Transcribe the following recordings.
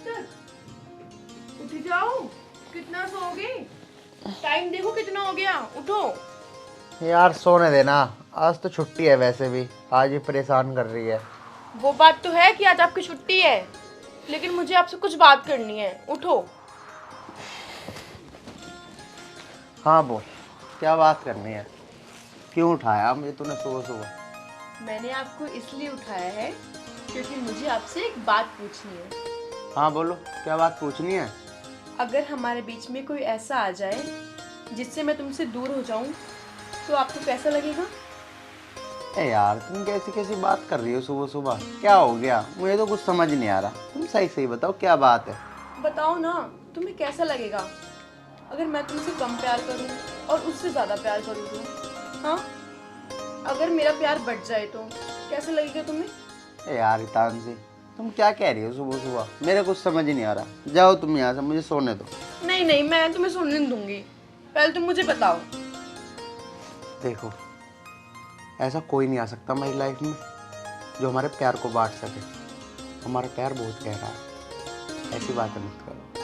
तक? उठ जाओ, कितना सोओगे? टाइम देखो कितना हो गया, उठो। यार सोने देना, आज तो छुट्टी है, वैसे भी आज ही परेशान कर रही है। वो बात तो है कि आज आपकी छुट्टी है, लेकिन मुझे आपसे कुछ बात करनी है, उठो। हाँ बोल, क्या बात करनी है? क्यों उठाया मुझे तूने सुबह सुबह? मैंने आपको इसलिए उठाया है क्योंकि मुझे आपसे एक बात पूछनी है। हाँ बोलो, क्या बात पूछनी है? अगर हमारे बीच में कोई ऐसा आ जाए जिससे मैं तुमसे दूर हो जाऊं, तो आपको कैसा लगेगा? ए यार, तुम कैसी कैसी बात कर रही हो सुबह सुबह? क्या हो गया? मुझे तो कुछ समझ नहीं आ रहा। तुम सही सही बताओ, क्या बात है? बताओ ना, तुम्हें कैसा लगेगा अगर मैं तुमसे कम प्यार करूं और उससे ज़्यादा प्यार करूं तो? हाँ, अगर मेरा प्यार बढ़ जाए तो कैसा लगेगा तुम्हें? ए यार हितांशी, तुम क्या कह रही हो सुबह सुबह? मेरे कुछ समझ नहीं आ रहा। जाओ तुम यहाँ से, मुझे सोने दो। नहीं नहीं, मैं तुम्हें सुनने नहीं दूंगी। पहले तुम मुझे बताओ। देखो, ऐसा कोई नहीं आ सकता मेरी लाइफ में जो हमारे प्यार को बांट सके। हमारा प्यार बहुत गहरा है, ऐसी बातें मत करो।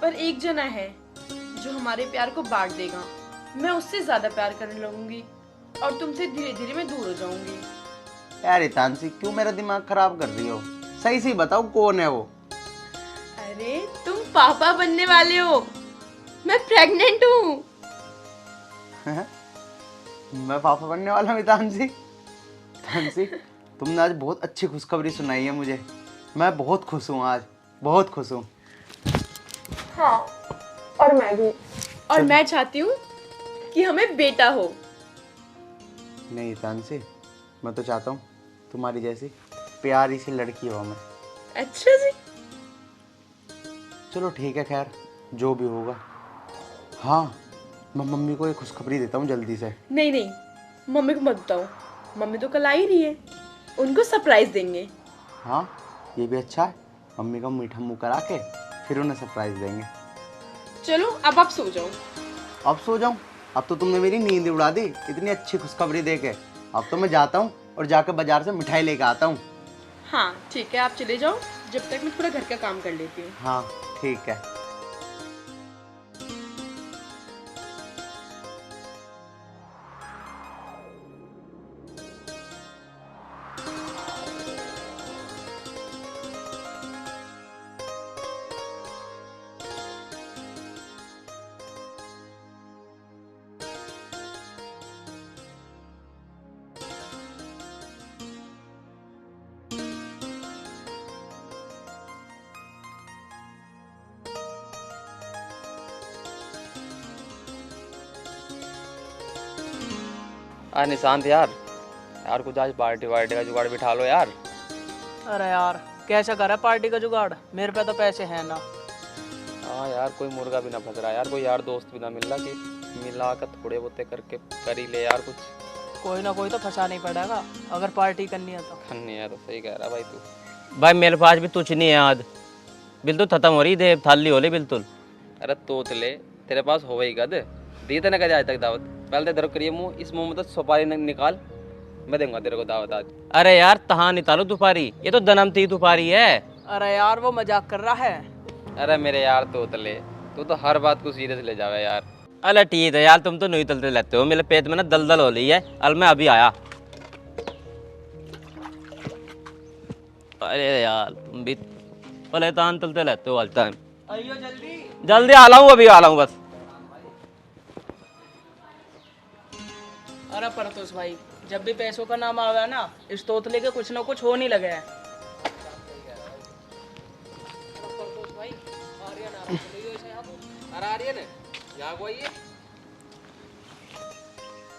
पर एक जना है जो हमारे प्यार को बांट देगा। मैं उससे ज्यादा प्यार करने लगूंगी और तुमसे धीरे धीरे मैं दूर हो जाऊंगी। यार हितांशी, क्यों मेरा दिमाग खराब कर रही हो? सही सही बताओ, कौन है वो? अरे तुम पापा बनने वाले हो, मैं प्रेग्नेंट हूँ। मैं पापा बनने वाला हूँ हितांशी? हितांशी, तुमने आज बहुत अच्छी खुशखबरी सुनाई है मुझे। मैं बहुत खुश हूँ आज, बहुत खुश हूँ। हाँ, और मैं भी। और मैं चाहती हूँ कि हमें बेटा हो। नहीं हितांशी, मैं तो चाहता हूँ तुम्हारी जैसी प्यारी सी लड़की हो हमें। अच्छा जी। चलो ठीक है, खैर जो भी होगा। हाँ, मैं मम्मी को एक खुशखबरी देता हूँ जल्दी से। नहीं नहीं, मम्मी को मत बताओ, मम्मी तो कल आ ही रही है, उनको सरप्राइज देंगे। हाँ, ये भी अच्छा है। मम्मी का मीठा मुंह करा के फिर उन्हें सरप्राइज देंगे। चलो अब आप सो जाओ। अब सो जाऊं? अब तो तुमने मेरी नींद उड़ा दी इतनी अच्छी खुशखबरी देके। अब तो मैं जाता हूँ और जाकर बाजार से मिठाई लेकर आता हूँ। हाँ ठीक है, आप चले जाओ, जब तक मैं थोड़ा घर का काम कर लेती हूँ। हाँ ठीक है। निशांत यार, यार कुछ आज पार्टी वार्टी का जुगाड़ बिठा लो यार। अरे यार, कैसा करा पार्टी का जुगाड़? मेरे पे तो पैसे हैं ना। हाँ यार, कोई मुर्गा भी ना फंस रहा यार, कोई यार दोस्त भी ना मिल रहा कि मिला कर थोड़े बोते करके कर ही ले यार कुछ। कोई ना कोई तो फंसा नहीं पड़ेगा अगर पार्टी करनी है तो। करनी है तो सही कह रहा भाई तू। भाई मेरे पास भी कुछ नहीं है आज, बिल्कुल खत्म हो रही दे थाली हो रही बिल्कुल। अरे तोतले, तेरे पास हो गई कद दी तेने कद आज तक दावत? पहले तेरे करिए मुँह, इस मुँह में तो सुपारी निकाल, मैं दूंगा तेरे को दावत आज। अरे यार तहाँ निकालो तुपारी, ये तो जन्म थी तुपारी है। अरे यार वो मजाक कर रहा है। अरे मेरे यार तोतले, तू तो हर बात को सीरियस ले जावे यार। अरे ठीक है यार, तुम तो नहीं तलते लेते हो, मेरे पेट में ना दलदल हो रही है, अल मैं अभी आया। अरे यार तुम भी पलेतान तलते लेते हो ऑल टाइम। आइयो जल्दी। जल्दी आ रहा हूँ, अभी आ रहा हूँ बस। अरे परतोष भाई, जब भी पैसों का नाम आवे ना, इस तोतले के कुछ ना कुछ हो नहीं लगे है।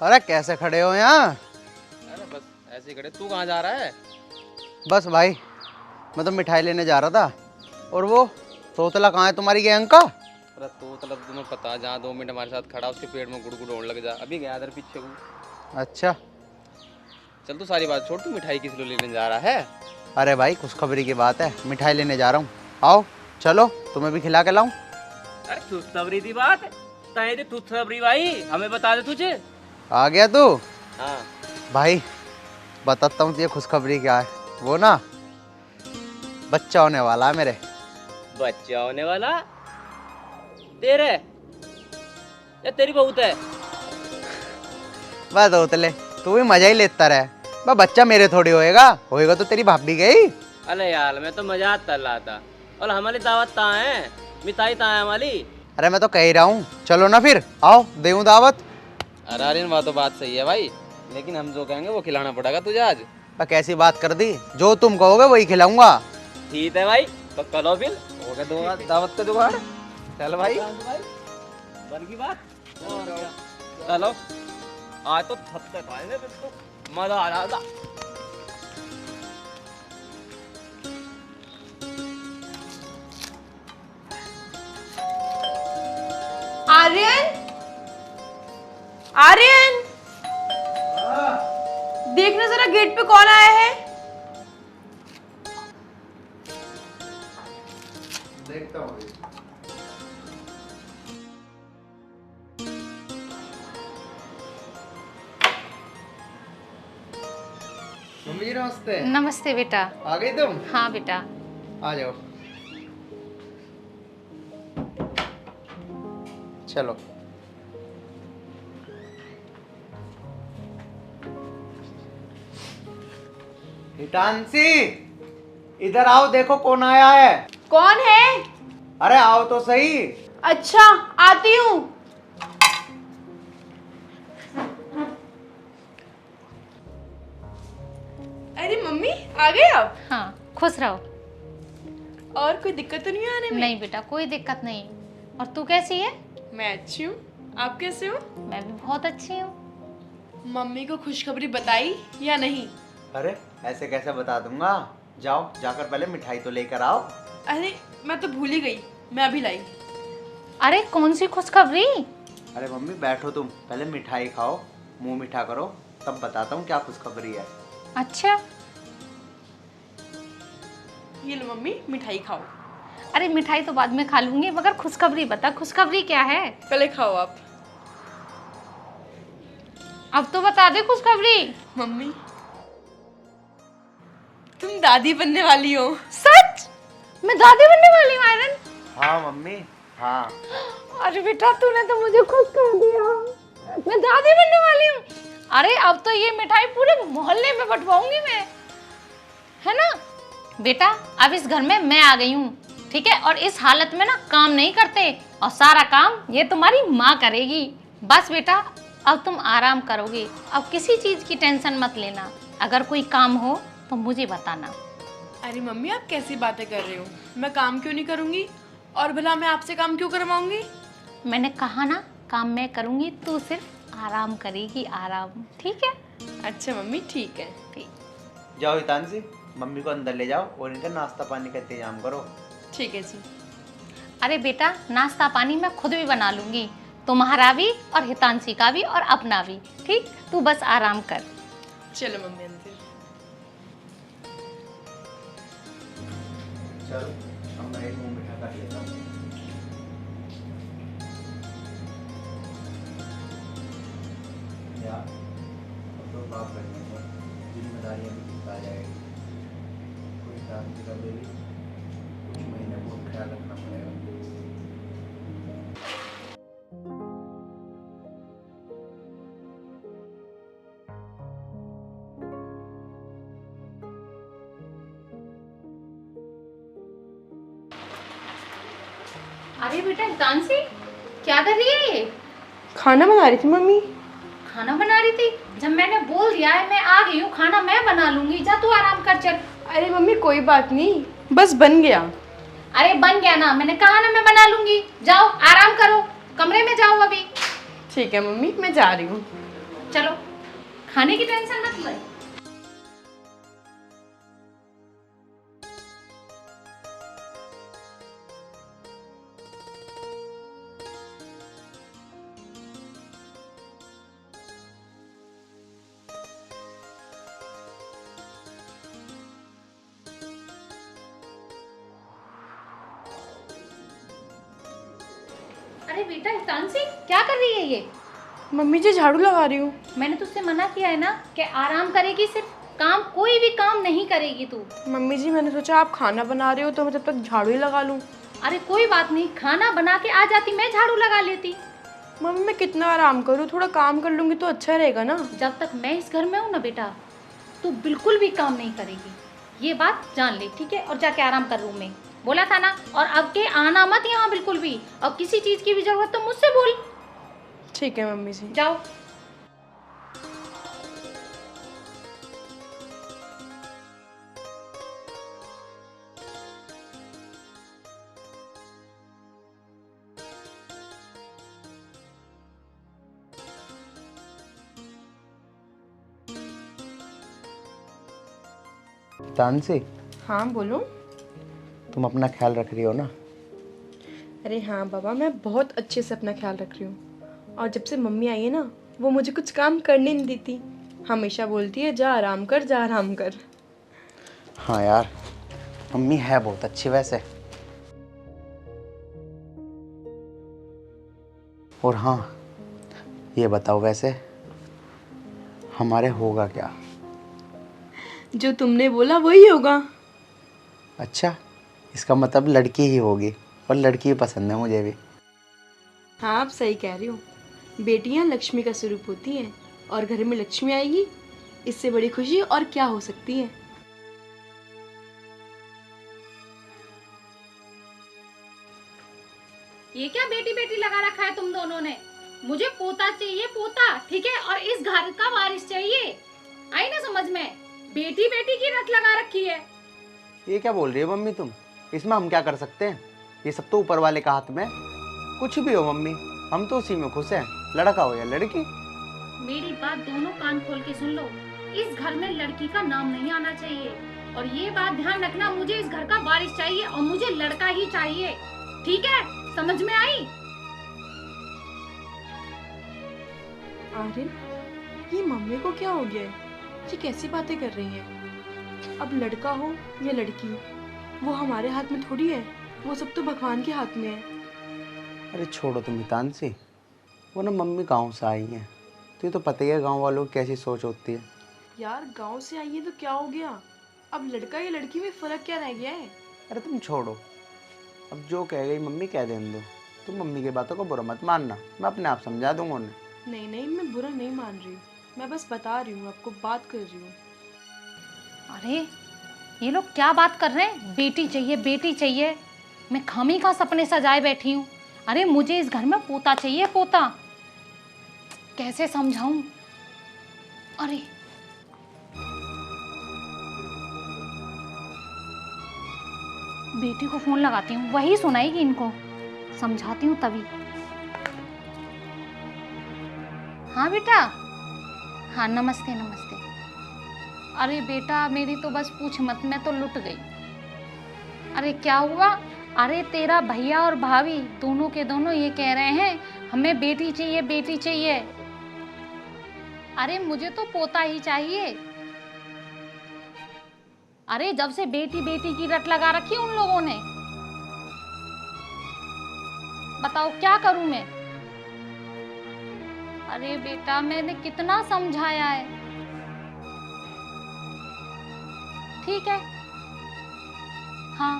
अरे कैसे खड़े हो यहाँ? अरे बस ऐसे ही खड़े, तू कहाँ जा रहा है? बस भाई, मैं तो मिठाई लेने जा रहा था। और वो तोतला कहाँ है तुम्हारी गैंग का? अरे तोतला तो तुम्हें पता, जहाँ 2 मिनट हमारे साथ खड़ा उसके पेट में गुड़गुड़ होने लग जा, अभी गया इधर पीछे को। अच्छा, चल तू सारी बात छोड़, तू मिठाई किस लिए लेने जा रहा है? अरे भाई खुशखबरी की बात है, मिठाई लेने जा रहा हूँ। आओ चलो, तुम्हें भी खिला के लाऊं। अरे खुशखबरी की बात है, तू खुशखबरी भाई हमें बता दे तुझे। आ गया तू? हाँ भाई बताता हूँ तुझे खुशखबरी क्या है। वो ना, बच्चा होने वाला है मेरे। बच्चा होने वाला तेरे या तेरी बहुत है? बस उतले तू भी मजा ही लेता रहे। बस बच्चा मेरे थोड़ी होएगा तो तेरी भाभी गई। अरे यार मैं तो मजाक कर रहा था। और हमारी दावत कहाँ है? मिठाई कहाँ है हमारी? अरे मैं तो कह ही रहा हूँ, चलो ना फिर आओ देऊं दावत। अरे अरे वो तो बात सही है भाई, लेकिन हम जो कहेंगे वो खिलाना पड़ेगा तुझे आज। बस कैसी बात कर दी, जो तुम कहोगे वही खिलाऊंगा। ठीक है भाई, तो करो फिर। हो गया दो दावत का जुगाड़। चल भाई बन की बात। और क्या? चलो आज तो थप्पे खाएंगे, फिर तो मजा आ रहा था। आर्यन, आर्यन, देखना जरा गेट पे कौन आया है। देखता हूँ। मम्मी जी नमस्ते। नमस्ते बेटा। आ गई तुम? हाँ बेटा। आ जाओ। चलो हिटांशी, इधर आओ, देखो कौन आया है। कौन है? अरे आओ तो सही। अच्छा आती हूँ। अरे मम्मी आ गए आप? हाँ खुश रहो। और कोई दिक्कत तो नहीं है आने में? नहीं बेटा कोई दिक्कत नहीं। और तू कैसी है? मैं अच्छी हूँ, आप कैसे हो? मैं भी बहुत अच्छी हूँ। मम्मी को खुशखबरी बताई या नहीं? अरे ऐसे कैसे बता दूंगा, जाओ जाकर पहले मिठाई तो लेकर आओ। अरे मैं तो भूल ही गई, मैं अभी लाई। अरे कौन सी खुशखबरी? अरे मम्मी बैठो तुम, पहले मिठाई खाओ, मुंह मीठा करो, तब बताता हूँ क्या खुशखबरी है। अच्छा ये लो मम्मी मिठाई खाओ। अरे मिठाई तो बाद में खा लूंगी, मगर खुशखबरी बता, खुशखबरी क्या है? पहले खाओ आप। अब तो बता दे खुशखबरी। मम्मी तुम दादी बनने वाली हो। सच? मैं दादी बनने वाली हूँ आयरन? हाँ मम्मी हाँ। अरे बेटा तूने तो मुझे खुश कर दिया, मैं दादी बनने वाली हूँ। अरे अब तो ये मिठाई पूरे मोहल्ले में बंटवाऊंगी मैं, है ना बेटा? अब इस घर में मैं आ गई हूँ, ठीक है? और इस हालत में ना काम नहीं करते, और सारा काम ये तुम्हारी माँ करेगी। बस बेटा अब तुम आराम करोगे, अब किसी चीज की टेंशन मत लेना। अगर कोई काम हो तो मुझे बताना। अरे मम्मी आप कैसी बातें कर रहे हो? मैं काम क्यों नहीं करूंगी? और भला मैं आपसे काम क्यों करवाऊंगी? मैंने कहा ना काम मैं करूंगी, तू सिर्फ आराम करेगी, आराम, ठीक है? अच्छा मम्मी ठीक है। ठीक। जाओ हितांशी, मम्मी को अंदर ले जाओ और इनका नाश्ता पानी का इंतजाम करो। ठीक है जी। अरे बेटा नाश्ता पानी मैं खुद भी बना लूंगी, तुम्हारा भी और हितांशी का भी और अपना भी, ठीक? तू बस आराम कर। चलो मम्मी अंदर। चल अब मैं एक मुंह मीठा कर लेता हूँ। यार अब तो बाप बनने पर जिम्मेदारियाँ भी आ जाएगी। कोई काम की कर देगी, कुछ महीने बहुत ख्याल रखना पड़ेगा। अरे बेटा हितांशी क्या कर रही है ये? खाना बना रही थी मम्मी। खाना बना रही थी? जब मैंने बोल दिया है मैं आ गई हूँ, खाना मैं बना लूंगी, जा तू आराम कर चल। अरे मम्मी कोई बात नहीं, बस बन गया। अरे बन गया ना, मैंने कहा ना मैं बना लूंगी, जाओ आराम करो, कमरे में जाओ अभी। ठीक है मम्मी मैं जा रही हूँ। चलो खाने की टेंशन मत ले। अरे बेटा हितांशी क्या कर रही है ये? मम्मी जी झाड़ू लगा रही हूँ। मैंने तुझसे मना किया है ना कि आराम करेगी, सिर्फ काम, कोई भी काम नहीं करेगी तू। मम्मी जी मैंने सोचा आप खाना बना रहे हो तो मैं तब तक झाड़ू ही लगा लूँ। अरे कोई बात नहीं, खाना बना के आ जाती, मैं झाड़ू लगा लेती। मम्मी मैं कितना आराम करूँ, थोड़ा काम कर लूँगी तो अच्छा रहेगा ना। जब तक मैं इस घर में हूँ ना बेटा, तू बिल्कुल भी काम नहीं करेगी, ये बात जान ले, ठीक है? और जाके आराम कर रूम में, बोला था ना। और अब के आना मत यहाँ बिल्कुल भी, और किसी चीज की भी जरूरत तो मुझसे बोल। ठीक है मम्मी जी। जाओ। तानसी, हाँ बोलो। तुम अपना ख्याल रख रही हो ना? अरे हाँ बाबा, मैं बहुत अच्छे से अपना ख्याल रख रही हूँ। और जब से मम्मी आई है ना, वो मुझे कुछ काम करने नहीं देती, हमेशा बोलती है जा आराम कर, जा आराम कर। हाँ यार, मम्मी है बहुत अच्छी वैसे। और हाँ, ये बताओ वैसे हमारे होगा क्या? जो तुमने बोला वही होगा। अच्छा, इसका मतलब लड़की ही होगी, और लड़की ही पसंद है मुझे भी। हाँ आप सही कह रही हो। बेटियां लक्ष्मी का स्वरूप होती हैं, और घर में लक्ष्मी आएगी, इससे बड़ी खुशी और क्या हो सकती है। ये क्या बेटी बेटी लगा रखा है तुम दोनों ने? मुझे पोता चाहिए, पोता, ठीक है? और इस घर का वारिस चाहिए। आई ना समझ में? बेटी बेटी की रट लगा रखी है। ये क्या बोल रही है मम्मी तुम? इसमें हम क्या कर सकते हैं? ये सब तो ऊपर वाले का हाथ में। कुछ भी हो मम्मी, हम तो उसी में खुश हैं, लड़का हो या लड़की। मेरी बात दोनों कान खोल के सुन लो, इस घर में लड़की का नाम नहीं आना चाहिए। और ये बात ध्यान रखना, मुझे इस घर का वारिस चाहिए और मुझे लड़का ही चाहिए, ठीक है? समझ में आई? आर्यन, ये मम्मी को क्या हो गया है? ये कैसी बातें कर रही हैं? अब लड़का हो या लड़की, वो हमारे हाथ में थोड़ी है, वो सब तो भगवान के हाथ में है। अरे छोड़ो तुम तानसी, वो ना मम्मी गांव से आई हैं, तो ये तो पता ही है गांव वालों की कैसी सोच होती है। यार गांव से आई है तो क्या हो गया? अब लड़का या लड़की में फर्क क्या रह गया है? अरे तुम छोड़ो, अब जो कह गई मम्मी कह देने दो। तुम मम्मी की बातों को बुरा मत मानना, मैं अपने आप समझा दूंगा उन्हें। नहीं नहीं, मैं बुरा नहीं मान रही हूँ, मैं बस बता रही हूँ, आपको बात कर रही हूँ। अरे ये लोग क्या बात कर रहे हैं? बेटी चाहिए, बेटी चाहिए। मैं खामी का सपने सजाए बैठी हूँ। अरे मुझे इस घर में पोता चाहिए, पोता। कैसे समझाऊं? अरे बेटी को फोन लगाती हूँ, वही सुनाएगी इनको, समझाती हूँ तभी। हाँ बेटा। हाँ नमस्ते नमस्ते। अरे बेटा मेरी तो बस पूछ मत, मैं तो लुट गई। अरे क्या हुआ? अरे तेरा भैया और भाभी दोनों के दोनों ये कह रहे हैं हमें बेटी चाहिए, बेटी चाहिए। अरे मुझे तो पोता ही चाहिए। अरे जब से बेटी बेटी की रट लगा रखी उन लोगों ने, बताओ क्या करूं मैं? अरे बेटा मैंने कितना समझाया है। ठीक है, हाँ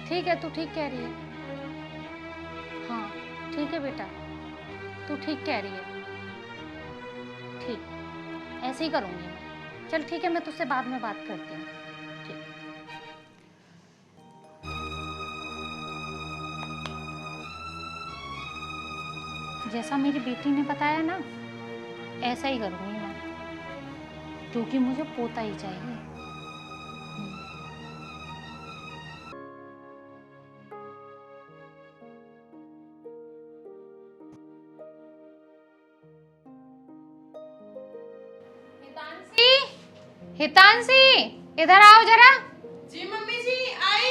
ठीक है, तू ठीक कह रही है। हाँ ठीक है बेटा, तू ठीक कह रही है। ठीक, ऐसे ही करूँगी मैं। चल ठीक है, मैं तुझसे बाद में बात करती हूँ। ठीक। जैसा मेरी बेटी ने बताया ना, ऐसा ही करूँगी मैं, क्योंकि मुझे पोता ही चाहिए। हितांशी, इधर आओ जरा। जी मम्मी जी, आई।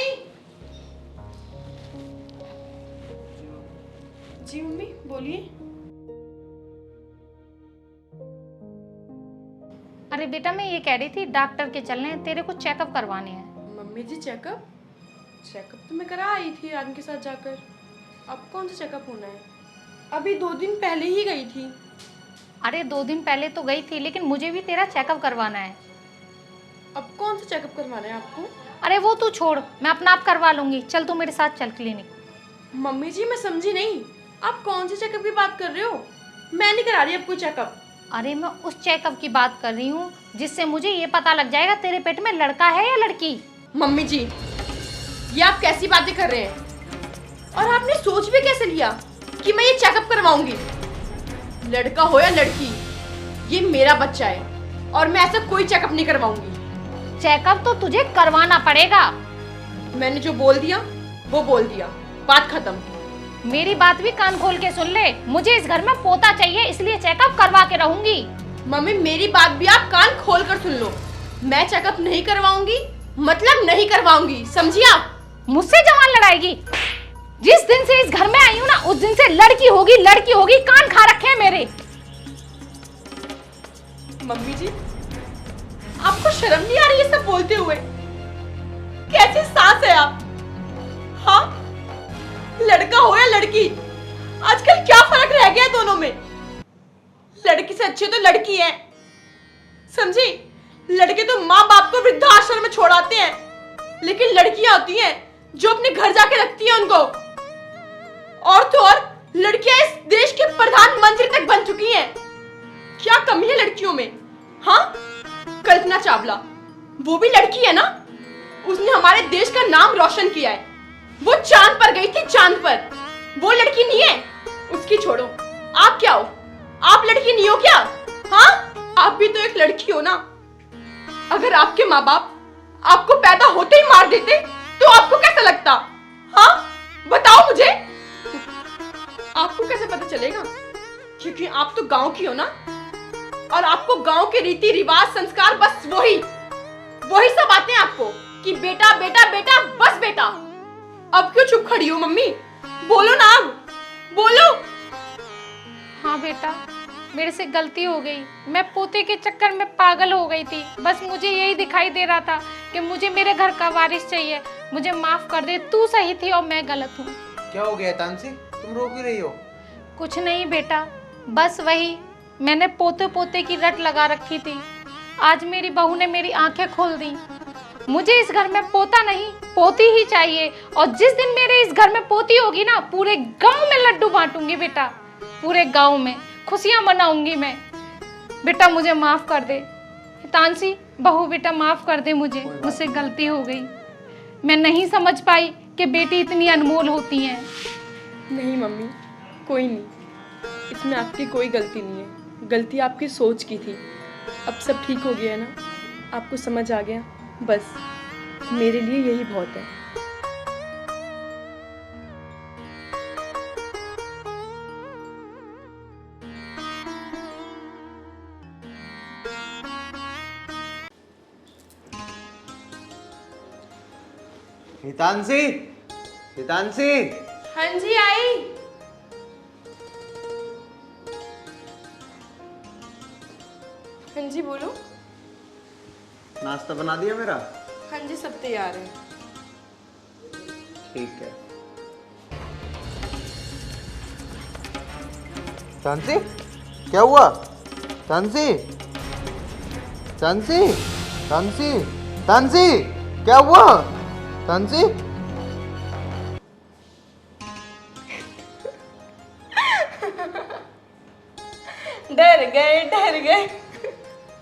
जी मम्मी बोलिए। अरे बेटा मैं ये कह रही थी, डॉक्टर के चलने हैं, तेरे को चेकअप करवाने हैं। मम्मी जी चेकअप? चेकअप तो मैं करा आई थी आर्यन के साथ जाकर। अब कौन सा चेकअप होना है? अभी 2 दिन पहले ही गई थी। अरे 2 दिन पहले तो गई थी, लेकिन मुझे भी तेरा चेकअप करवाना है। अब कौन सा चेकअप करवाना है आपको? अरे वो तू छोड़, मैं अपना आप करवा लूंगी। चल तू मेरे साथ चल क्लिनिक। मम्मी जी मैं समझी नहीं, आप कौन से चेकअप की बात कर रहे हो? मैं नहीं करा रही अब कोई चेकअप। अरे मैं उस चेकअप की बात कर रही हूँ जिससे मुझे ये पता लग जाएगा तेरे पेट में लड़का है या लड़की। मम्मी जी ये आप कैसी बातें कर रहे हैं? और आपने सोच भी कैसे लिया कि मैं ये चेकअप करवाऊंगी? लड़का हो या लड़की, ये मेरा बच्चा है और मैं ऐसा कोई चेकअप नहीं करवाऊंगी। चेकअप तो तुझे करवाना पड़ेगा। मैंने जो बोल दिया वो बोल दिया, बात खत्म। मेरी बात भी कान खोल के सुन ले, मुझे इस घर में पोता चाहिए, इसलिए चेकअप करवा के रहूंगी। मम्मी मेरी बात भी आप कान खोल कर सुन लो, मैं चेकअप नहीं करवाऊंगी मतलब नहीं करवाऊंगी, समझी आप? मुझसे जवान लड़ाएगी? जिस दिन से इस घर में आई हूँ ना उस दिन से लड़की होगी लड़की होगी, कान खा रखे हैं मेरे। मम्मी जी आपको शर्म नहीं आ रही ये सब बोलते हुए? कैसी सास है आप? हाँ, लड़का हो या लड़की, आजकल क्या फर्क रह गया दोनों में? लड़की से अच्छी तो लड़की है, समझी? लड़के तो माँ बाप को वृद्धाश्रम में छोड़ आते हैं, लेकिन लड़कियां होती हैं जो अपने घर जाके रखती हैं उनको। और तो और लड़कियां इस देश के प्रधानमंत्री तक बन चुकी हैं। क्या कमी है लड़कियों में? हाँ, कल्पना चावला वो भी लड़की है ना, उसने हमारे देश का नाम रोशन किया है। वो चांद पर गई थी, चांद पर। वो लड़की नहीं है, उसकी छोड़ो। आप क्या हो? आप लड़की नहीं हो क्या? हाँ, आप भी तो एक लड़की हो ना। अगर आपके माँ बाप आपको पैदा होते ही मार देते तो आपको कैसा लगता? हाँ, बताओ मुझे। आपको कैसे पता चलेगा? क्योंकि आप तो गांव की हो ना, और आपको गांव के रीति रिवाज संस्कार बस वही सब आते हैं आपको कि बेटा बेटा बेटा बस बेटा। अब क्यों चुप खड़ी हो मम्मी? बोलो ना, अब बोलो। हाँ बेटा, मेरे से गलती हो गई, मैं पोते के चक्कर में पागल हो गई थी। बस मुझे यही दिखाई दे रहा था कि मुझे मेरे घर का वारिस चाहिए। मुझे माफ कर दे, तू सही थी और मैं गलत हूँ। क्या हो गया तानसी, तुम रो क्यों रही हो? कुछ नहीं बेटा, बस वही, मैंने पोते पोते की रट लगा रखी थी। आज मेरी बहू ने मेरी आंखें खोल दी। मुझे इस घर में पोता नहीं पोती ही चाहिए, और जिस दिन मेरे इस घर में पोती होगी ना, पूरे गांव में लड्डू बांटूंगी बेटा, पूरे गांव में खुशियां मनाऊंगी मैं। बेटा मुझे माफ कर दे। तानसी बहू बेटा माफ कर दे, मुझसे गलती हो गई। मैं नहीं समझ पाई कि बेटी इतनी अनमोल होती हैं। नहीं मम्मी, कोई नहीं, इसमें आपकी कोई गलती नहीं है। गलती आपकी सोच की थी। अब सब ठीक हो गया है ना, आपको समझ आ गया, बस मेरे लिए यही बहुत है। हितांशी, हितांशी। हाँ जी आई। हाँ जी बोलो। नाश्ता बना दिया मेरा? हाँ जी सब तैयार है। ठीक है। तानसी, क्या हुआ? तानसी, तानसी, तानसी, तानसी, क्या हुआ? तानसी, डर गए।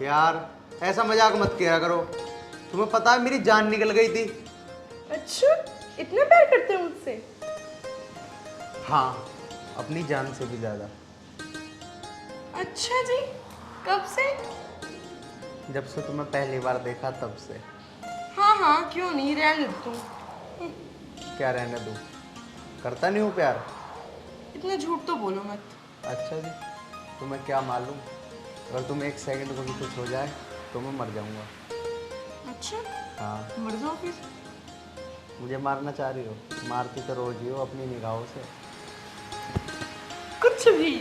यार ऐसा मजाक मत किया करो, तुम्हें पता है मेरी जान निकल गई थी। अच्छा, इतना प्यार करते हो मुझसे? हाँ, अपनी जान से भी ज्यादा। अच्छा जी, कब से? जब से तुम्हें पहली बार देखा तब से। हाँ क्यों नहीं, रहने दो तुम। क्या रहने दूं? करता नहीं हूँ प्यार। इतना झूठ तो बोलो मत। अच्छा जी, तुम्हें क्या मालूम, अगर तुम एक सेकंड को भी कुछ हो जाए तो मैं मर जाऊंगा। अच्छा, हाँ। मर जाओ फिर। मुझे मारना चाह रही हो? मारती तो रोज ही हो अपनी निगाहों से। कुछ भी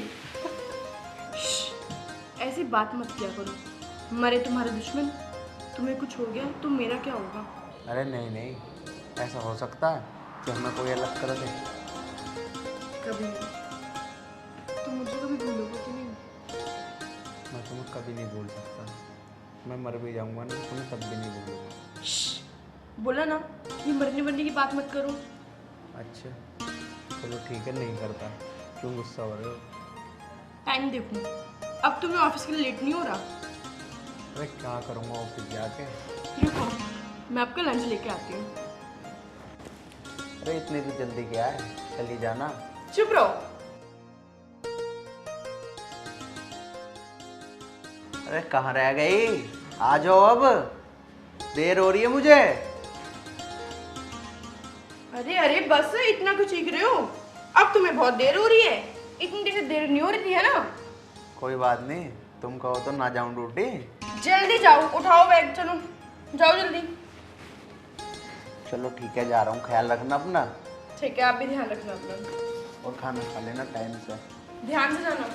ऐसी बात मत किया करो। मरे तुम्हारे दुश्मन, तुम्हें कुछ हो गया तो मेरा क्या होगा? अरे नहीं नहीं, ऐसा हो सकता है कि हमें कोई अलग कर दे? कभी नहीं। तुम मुझे कभी भूलोगे कि नहीं? मैं तुम्हें कभी नहीं भूल सकता। मैं मर भी जाऊंगा ना, तुम्हें तब भी नहीं भूलूंगा। बोला ना, ये मरने वरने की बात मत करो। अच्छा चलो ठीक है, नहीं करता। क्यों गुस्सा हो रहे हो? टाइम देखूं, अब तो मैं ऑफिस के लिए लेट नहीं हो रहा। अरे क्या करूँगा ऑफिस जाके। रुको, मैं आपका लंच लेके आती हूँ। अरे इतनी भी जल्दी क्या है, चली जाना। चुप रहो। अरे कहाँ रह गई, आ जाओ अब, देर हो रही है मुझे। अरे अरे बस, इतना क्यों चीख रहे हो? अब तुम्हें बहुत देर हो रही है। इतनी देर से देर नहीं हो रही थी, है ना? कोई बात नहीं, तुम कहो तो ना जाऊं ड्यूटी। जल्दी जाओ, उठाओ बैग, चलो जाओ जल्दी। चलो ठीक है, जा रहा हूँ, ख्याल रखना अपना। ठीक है, आप भी ध्यान रखना अपना। और खाना खा लेना टाइम से। ध्यान से जाना।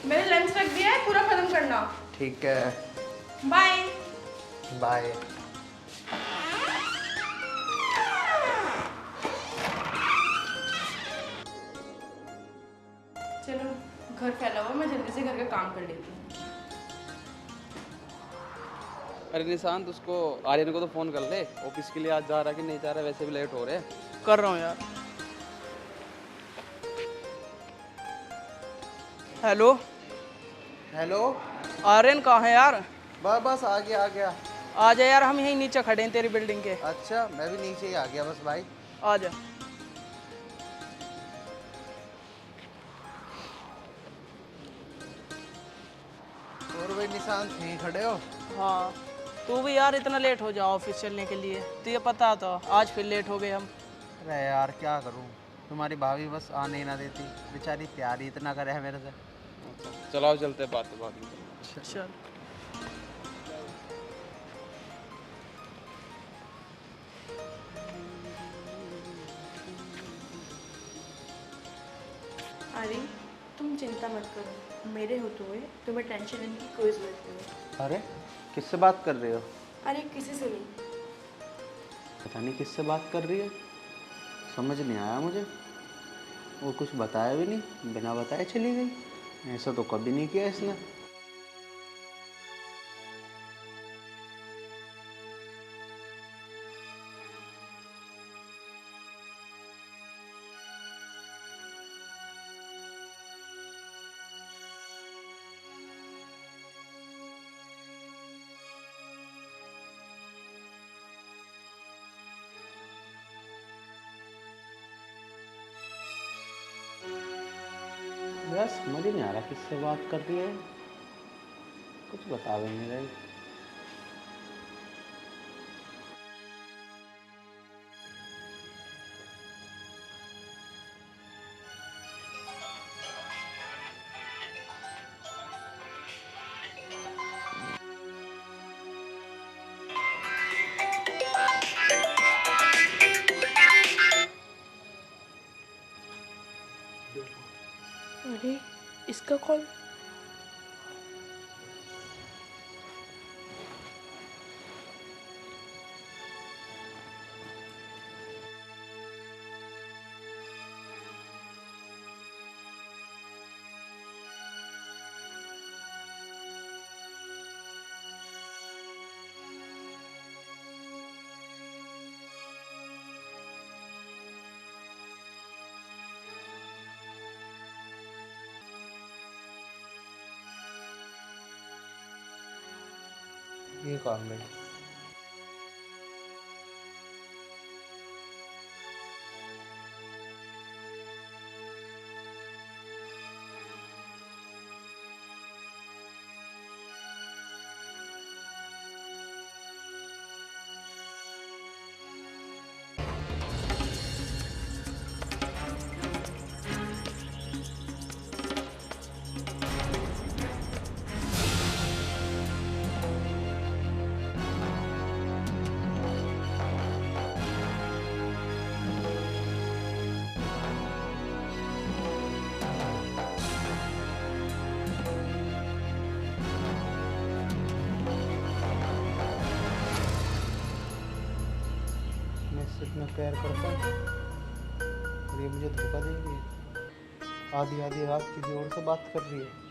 मैंने लंच रख दिया है, पूरा खत्म करना। ठीक है, बाय। बाय। चलो घर फैला हुआ, मैं जल्दी से घर का काम कर लेती हूँ। अरे निशांत, उसको आर्यन को तो फ़ोन कर ले, ऑफिस के लिए आज जा रहा कि नहीं जा रहा, वैसे भी लेट हो रहे हैं। कर रहा हूँ यार। Hello hello. आर्यन, कहाँ है यार? बस बस आ गया आ गया। आ जा यार, हम यहीं नीचे खड़े हैं तेरी बिल्डिंग के। अच्छा मैं भी नीचे ही आ गया बस भाई। आ जा। और भाई निशांत यहीं खड़े हो? हाँ, तू भी यार इतना लेट हो जाओ ऑफिस चलने के लिए, तुझे पता तो आज फिर लेट हो गए हम। अरे यार क्या करूं, तुम्हारी भाभी बस आने ही ना देती, बेचारी प्यार ही इतना करे है मेरे से। अच्छा चलाओ, चलते हैं, बात बात में। चल। अरे तुम चिंता मत करो, मेरे होते हुए तुम्हें टेंशन लेने की कोई ज़रूरत नहीं। अरे किससे बात कर रहे हो? अरे किसी से नहीं। पता नहीं किससे बात कर रही है, समझ नहीं आया मुझे। वो कुछ बताया भी नहीं, बिना बताए चली गई। ऐसा तो कभी नहीं किया इसने। बस समझ ही नहीं आ रहा किससे बात कर रही है, कुछ बता भी नहीं रही। अरे इसका कॉल। ये कौन भाई? मैं सिर्फ में प्यार करता हूँ और ये मुझे धोखा दे रही है। आधी आधी रात किसी और से बात कर रही है।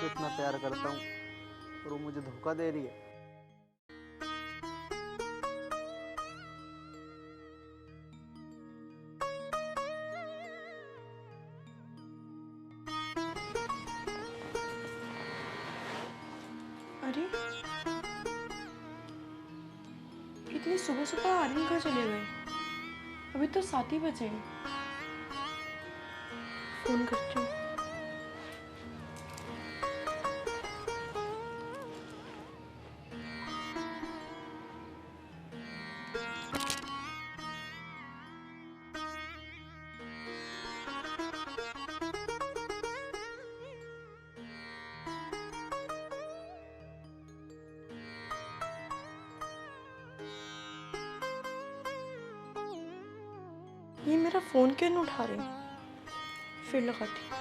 उससे इतना प्यार करता हूँ और वो मुझे धोखा दे रही है। अरे इतनी सुबह सुबह आर्यन कहाँ चले गए? अभी तो 7 ही बजे हैं। फोन करती हूँ। ये मेरा फोन क्यों नहीं उठा रहे? फिर लगाती हूँ।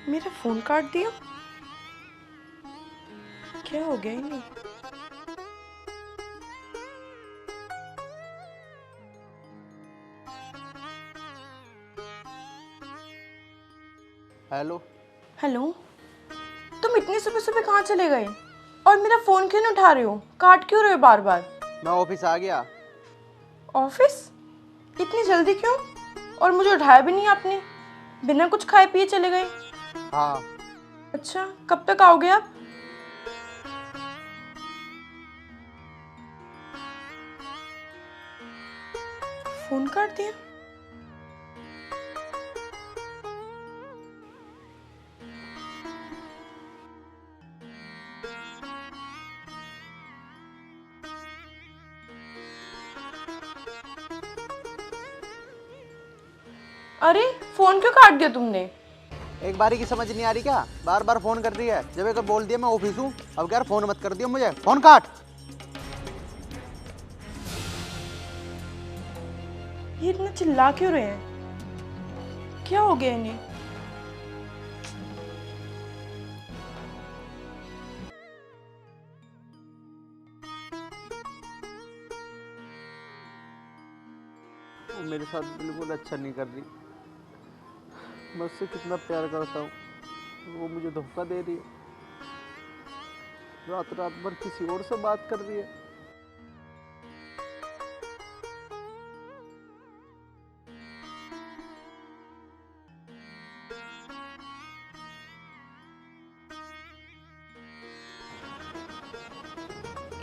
मेरा फोन काट दिया, क्या हो गया इन्हें? हेलो। हेलो, तुम इतनी सुबह सुबह कहाँ चले गए? और मेरा फोन क्यों नहीं उठा रहे हो? काट क्यों रहे हो बार बार? मैं ऑफिस आ गया। ऑफिस? इतनी जल्दी क्यों? और मुझे उठाया भी नहीं आपने, बिना कुछ खाए पिए चले गए। हाँ। अच्छा, कब तक आओगे आप? फोन काट दिया। अरे फोन क्यों काट दिया तुमने? एक बारी की समझ नहीं आ रही क्या? बार बार फोन कर रही है। जब एक बार बोल दिया मैं ऑफिस हूँ, अब क्या फोन मत कर दियो मुझे। फोन काट। ये इतना चिल्ला क्यों रहे हैं? क्या हो गया इन्हें? वो मेरे साथ बिल्कुल अच्छा नहीं कर रही। मैं उससे कितना प्यार करता हूँ, वो मुझे धोखा दे रही है। रात रात भर किसी और से बात कर रही है।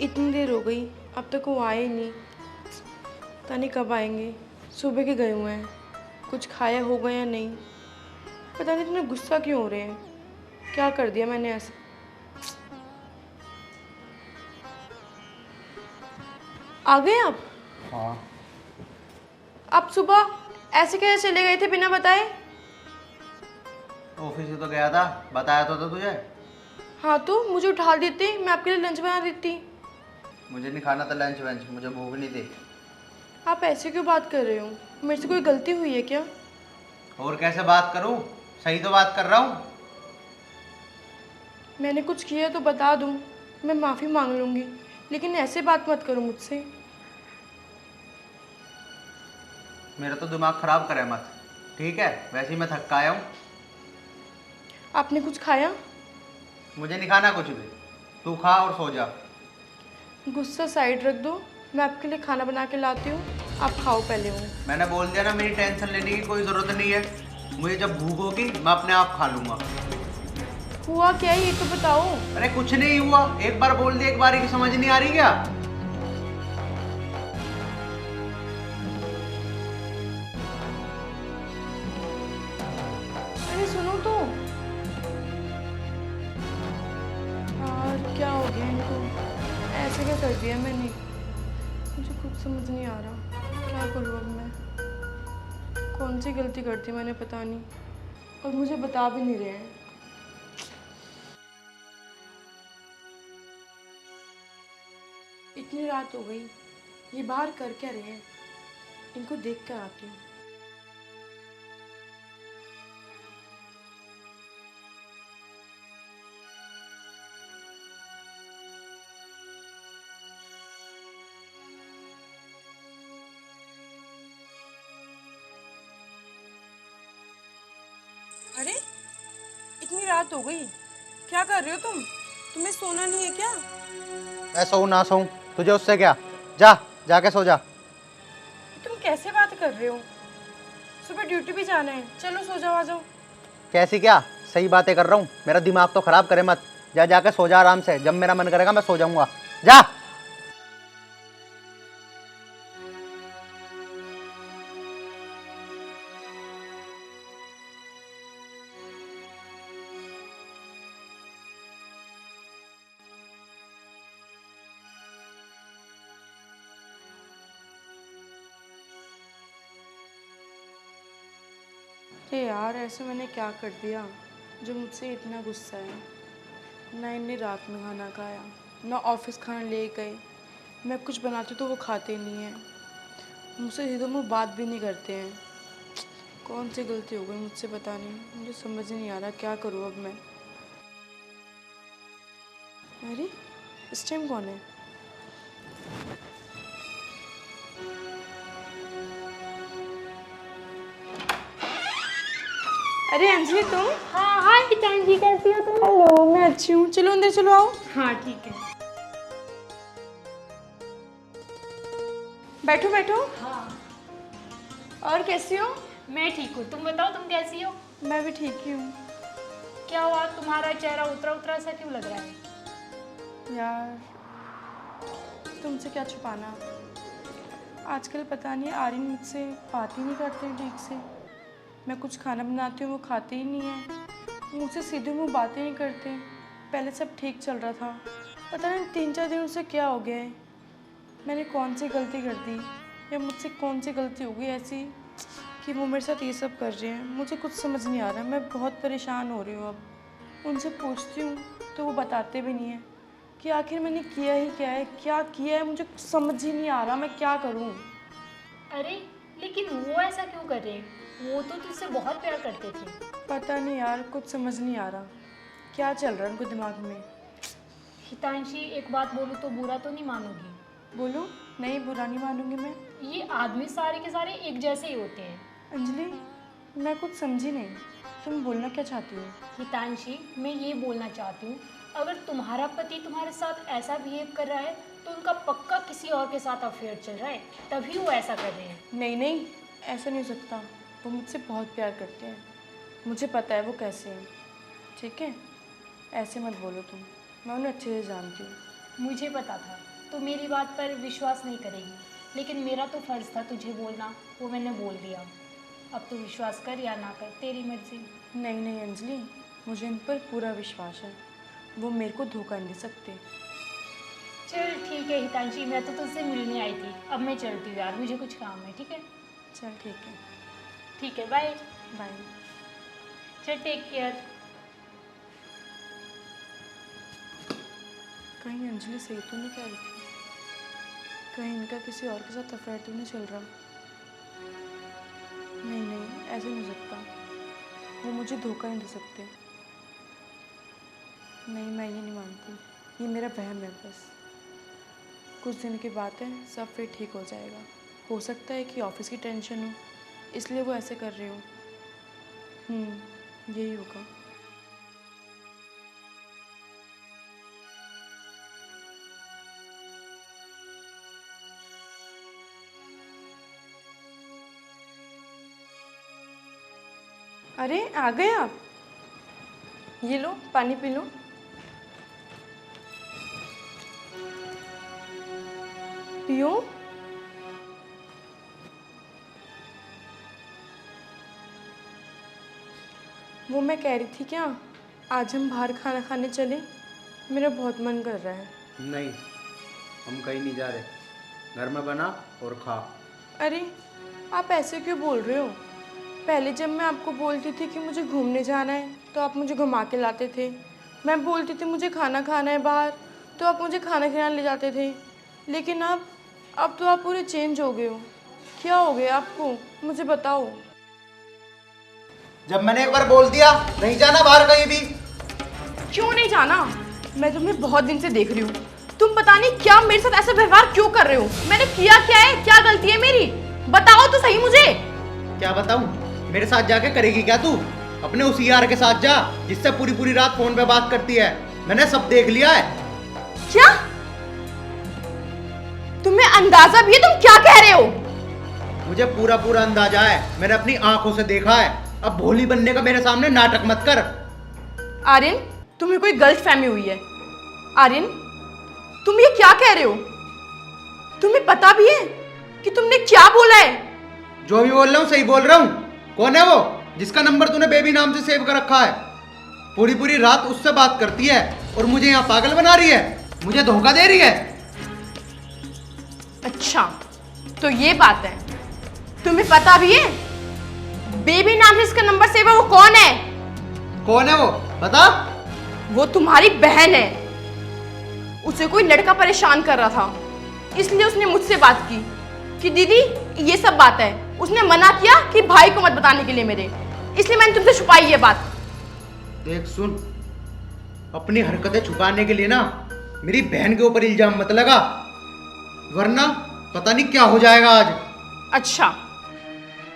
इतनी देर हो गई, अब तक वो आए नहीं। पता नहीं कब आएंगे। सुबह के गए हुए हैं, कुछ खाया होगा या नहीं। पता नहीं इतना गुस्सा क्यों हो रहे हैं। क्या कर दिया मैंने ऐसा? आ गए आप? हाँ। आप सुबह ऐसे कैसे चले गए थे बिना बताए? ऑफिस से तो गया था, बताया तो था तुझे। हाँ तो मुझे उठा देते, मैं आपके लिए लंच बना देती। मुझे नहीं खाना था लंच वंच, मुझे भूख नहीं थी। आप ऐसे क्यों बात कर रहे हो? मेरे से कोई गलती हुई है क्या? और कैसे बात करूं? सही तो बात कर रहा हूं। मैंने कुछ किया तो बता दूं, मैं माफ़ी मांग लूँगी, लेकिन ऐसे बात मत करो मुझसे। मेरा तो दिमाग खराब करे मत, ठीक है? वैसे ही मैं थक आया हूँ। आपने कुछ खाया? मुझे नहीं खाना कुछ भी, तू खा और सो जा। गुस्सा साइड रख दो, मैं आपके लिए खाना बना के लाती हूँ, आप खाओ पहले वो। मैंने बोल दिया ना, मेरी टेंशन लेने की कोई ज़रूरत नहीं है। मुझे जब भूख होगी मैं अपने आप खा लूँगा। हुआ क्या है ये तो बताओ। अरे कुछ नहीं हुआ, एक बार बोल दिया, एक बार की समझ नहीं आ रही क्या? अरे सुनो तो। यार क्या हो गया इनको? ऐसे क्या कर दिया मैंने? मुझे कुछ समझ नहीं आ रहा, क्या करूँ अब मैं? कौन सी गलती करती मैंने पता नहीं, और मुझे बता भी नहीं रहे हैं। इतनी रात हो गई, ये बाहर कर क्या रहे हैं? इनको देख कर आती हूँ। इतनी रात हो गई, क्या कर रहे हो तुम? तुम्हें सोना नहीं है क्या? मैं सोऊं ना सोऊं तुझे उससे क्या? जा जाके सो जा। तुम कैसे बात कर रहे हो? सुबह ड्यूटी भी जाना है, चलो सो जाओ, आ जाओ। कैसी क्या? सही बातें कर रहा हूँ, मेरा दिमाग तो खराब करे मत। जा जाके सो जा आराम से, जब मेरा मन करेगा मैं सो जाऊंगा। जा। अरे यार, ऐसे मैंने क्या कर दिया जो मुझसे इतना गुस्सा है? ना इन्हें रात में खाना खाया, ना ऑफिस खाना ले गए। मैं कुछ बनाती तो वो खाते नहीं हैं, मुझसे सीधे मुँह बात भी नहीं करते हैं। कौन सी गलती हो गई मुझसे, पता नहीं। मुझे समझ ही नहीं आ रहा क्या करूँ अब मैं। अरे इस टाइम कौन है? अरे अंजलि, तुम? हाँ हाय हितांशी, कैसी हो तुम? हेलो, मैं अच्छी हूँ। चलो अंदर चलो, आओ। हाँ ठीक है। बैठो बैठो। हाँ और कैसी हो? मैं ठीक हूँ, तुम बताओ तुम कैसी हो? मैं भी ठीक ही हूँ। क्या हुआ, तुम्हारा चेहरा उतरा उतरा सा क्यों लग रहा है? यार, तुमसे क्या छुपाना। आजकल पता नहीं आर्यन मुझसे बात ही नहीं करते हैं ठीक से। मैं कुछ खाना बनाती हूँ वो खाते ही नहीं है, मुझसे सीधे मुँह बातें नहीं करते। पहले सब ठीक चल रहा था, पता नहीं 3-4 दिनों से क्या हो गया है। मैंने कौन सी गलती कर दी, या मुझसे कौन सी गलती हो गई ऐसी कि वो मेरे साथ ये सब कर रहे हैं? मुझे कुछ समझ नहीं आ रहा। मैं बहुत परेशान हो रही हूँ अब। उनसे पूछती हूँ तो वो बताते भी नहीं हैं कि आखिर मैंने किया ही क्या है, क्या किया है। मुझे कुछ समझ ही नहीं आ रहा, मैं क्या करूँ। अरे लेकिन वो ऐसा क्यों कर रहे हैं? वो तो तुझसे बहुत प्यार करते थे। पता नहीं यार, कुछ समझ नहीं आ रहा क्या चल रहा है उनको दिमाग में। हितांशी, एक बात बोलूँ तो बुरा तो नहीं मानोगी? बोलो। नहीं, बुरा नहीं मानूंगी मैं। ये आदमी सारे के सारे एक जैसे ही होते हैं। अंजलि, मैं कुछ समझी नहीं, तुम बोलना क्या चाहती हो? हितांशी, मैं ये बोलना चाहती हूँ, अगर तुम्हारा पति तुम्हारे साथ ऐसा बिहेव कर रहा है तो उनका पक्का किसी और के साथ अफेयर चल रहा है, तभी वो ऐसा कर रहे हैं। नहीं नहीं, ऐसा नहीं हो सकता। वो मुझसे बहुत प्यार करते हैं, मुझे पता है वो कैसे हैं। ठीक है, ऐसे मत बोलो तुम, मैं उन्हें अच्छे से जानती हूँ। मुझे पता था तो मेरी बात पर विश्वास नहीं करेगी, लेकिन मेरा तो फ़र्ज़ था तुझे बोलना, वो मैंने बोल दिया। अब तू विश्वास कर या ना कर, तेरी मर्जी। नहीं नहीं अंजलि, मुझे इन पर पूरा विश्वास है, वो मेरे को धोखा नहीं दे सकते। चल ठीक है हितांशी, मैं तो तुझसे मिलने आई थी, अब मैं चलती हूँ यार, मुझे कुछ काम है। ठीक है? चल ठीक है, ठीक है, बाय। बाय। चल टेक केयर। कहीं अंजलि सही तो नहीं कह रही थी? कहीं इनका किसी और के साथ अफेयर तो नहीं चल रहा? नहीं नहीं, ऐसे नहीं हो सकता, वो मुझे धोखा नहीं दे सकते। नहीं, मैं ये नहीं मानती, ये मेरा वहम है बस। कुछ दिन की बात है, सब फिर ठीक हो जाएगा। हो सकता है कि ऑफिस की टेंशन हो, इसलिए वो ऐसे कर रहे हो। यही होगा। अरे आ गए आप, ये लो पानी पी लो। पियो। वो मैं कह रही थी क्या, आज हम बाहर खाना खाने चले? मेरा बहुत मन कर रहा है। नहीं, हम कहीं नहीं जा रहे, घर में बना और खा। अरे आप ऐसे क्यों बोल रहे हो? पहले जब मैं आपको बोलती थी कि मुझे घूमने जाना है तो आप मुझे घुमा के लाते थे। मैं बोलती थी मुझे खाना खाना है बाहर तो आप मुझे खाना खिलाने ले जाते थे। लेकिन अब तो आप पूरे चेंज हो गए हो। क्या हो गया आपको, मुझे बताओ। जब मैंने एक बार बोल दिया नहीं जाना बाहर कहीं भी। क्यों नहीं जाना? मैं तुम्हें बहुत दिन से देख रही हूँ, तुम पता नहीं क्या मेरे साथ ऐसा व्यवहार क्यों कर रहे हो? मैंने किया क्या है, क्या गलती है मेरी? बताओ तो सही मुझे। क्या बताऊं? मेरे साथ जाके करेगी क्या तू? अपने उस यार के साथ जा जिससे पूरी पूरी रात फोन पे बात करती है। मैंने सब देख लिया है। क्या? तुम्हें अंदाजा भी है तुम क्या कह रहे हो? मुझे पूरा पूरा अंदाजा है, मैंने अपनी आंखों से देखा है। अब भोली बनने का मेरे सामने नाटक मत कर। आर्यन, तुम्हें कोई गलत फहमी हुई है। आर्यन, तुम ये क्या कह रहे हो? तुम्हें पता भी है कि तुमने क्या बोला है? जो भी बोल रहा हूँ सही बोल रहा हूँ। कौन है वो जिसका नंबर तूने बेबी नाम से सेव कर रखा है? पूरी पूरी रात उससे बात करती है और मुझे यहाँ पागल बना रही है, मुझे धोखा दे रही है। अच्छा, तो ये बात है। तुम्हें पता भी है बेबी नाम से इसका नंबर सेव है वो कौन है? कौन है वो बता? वो तुम्हारी बहन है। उसे कोई लड़का परेशान कर रहा था, इसलिए उसने मुझसे बात की कि दीदी ये सब बात है। उसने मना किया कि भाई को मत बताने के लिए मेरे, इसलिए मैंने तुमसे छुपाई ये बात। देख सुन, अपनी हरकतें छुपाने के लिए ना मेरी बहन के ऊपर इल्जाम मत लगा, वरना पता नहीं क्या हो जाएगा आज। अच्छा,